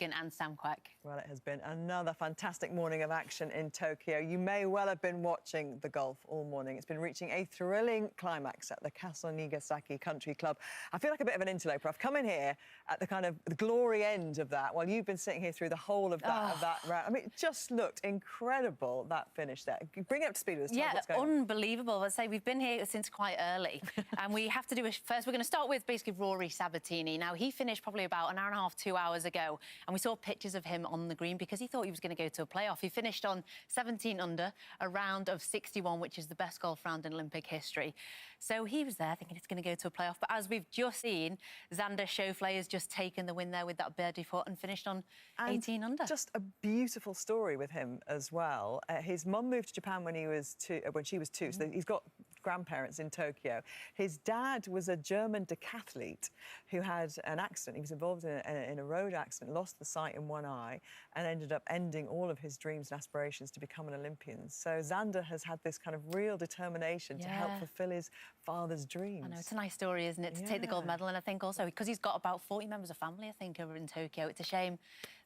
And Sam Quek. Well, it has been another fantastic morning of action in Tokyo. You may well have been watching the golf all morning. It's been reaching a thrilling climax at the Castle Nigasaki Country Club. I feel like a bit of an interloper. I've come in here at the kind of the glory end of that, while you've been sitting here through the whole of that round. I mean, it just looked incredible, that finish there. Bring it up to speed with us. Yeah, what's going unbelievable. I'd say we've been here since quite early. And we have to do it first. We're going to start with basically Rory Sabatini. Now, he finished probably about an hour and a half, 2 hours ago. And we saw pictures of him on the green because he thought he was going to go to a playoff. He finished on 17 under, a round of 61, which is the best golf round in Olympic history. So he was there thinking it's going to go to a playoff. But as we've just seen, Xander Schauffele has just taken the win there with that birdie putt and finished on 18 under. Just a beautiful story with him as well. His mum moved to Japan when he was when she was two, so he's got grandparents in Tokyo. His dad was a German decathlete who had an accident. He was involved in a road accident, lost the sight in one eye, and ended up ending all of his dreams and aspirations to become an Olympian. So Xander has had this kind of real determination to help fulfil his father's dreams. I know, it's a nice story, isn't it, to take the gold medal. And I think also, because he's got about 40 members of family, I think, over in Tokyo, it's a shame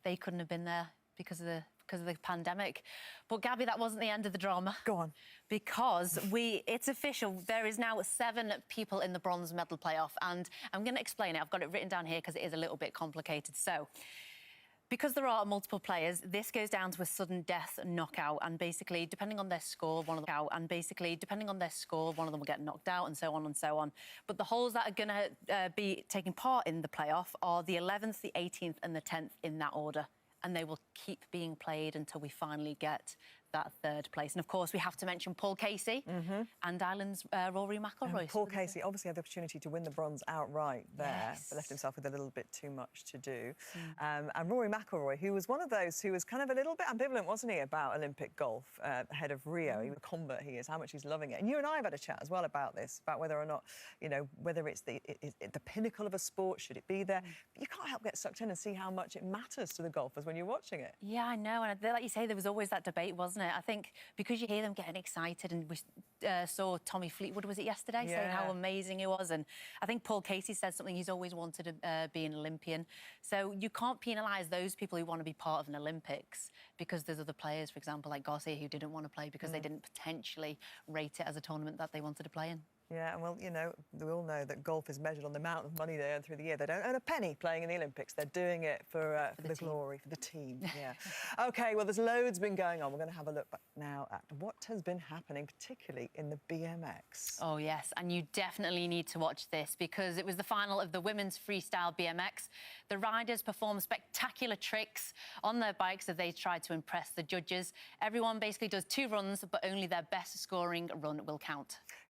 they couldn't have been there because of the pandemic. But Gabby, that wasn't the end of the drama. Go on. Because it's official. There is now 7 people in the bronze medal playoff, and I'm going to explain it. I've got it written down here because it is a little bit complicated. So, because there are multiple players, this goes down to a sudden death knockout, and basically, depending on their score, one of them will get knocked out, and so on and so on. But the holes that are going to be taking part in the playoff are the 11th, the 18th, and the 10th in that order. And they will keep being played until we finally get that 3rd place. And, of course, we have to mention Paul Casey and Ireland's Rory McIlroy. And Paul Casey obviously had the opportunity to win the bronze outright there, but left himself with a little bit too much to do. And Rory McIlroy, who was one of those who was kind of a little bit ambivalent, wasn't he, about Olympic golf ahead of Rio. He was a convert, he is, how much he's loving it. And you and I have had a chat as well about this, about whether or not, you know, whether it's the pinnacle of a sport, should it be there? But you can't help get sucked in and see how much it matters to the golfers when you're watching it. Yeah, I know. And like you say, there was always that debate, wasn't it? I think because you hear them getting excited, and we saw Tommy Fleetwood, was it yesterday, saying how amazing he was. And I think Paul Casey said something, he's always wanted to be an Olympian. So you can't penalise those people who want to be part of an Olympics, because there's other players, for example, like Garcia, who didn't want to play because they didn't potentially rate it as a tournament that they wanted to play in. Yeah, well, you know, we all know that golf is measured on the amount of money they earn through the year. They don't earn a penny playing in the Olympics. They're doing it for the glory, for the team. Yeah. OK, well, there's loads been going on. We're going to have a look back now at what has been happening, particularly in the BMX. Oh, yes, and you definitely need to watch this because it was the final of the women's freestyle BMX. The riders performed spectacular tricks on their bikes as they tried to impress the judges. Everyone basically does 2 runs, but only their best scoring run will count.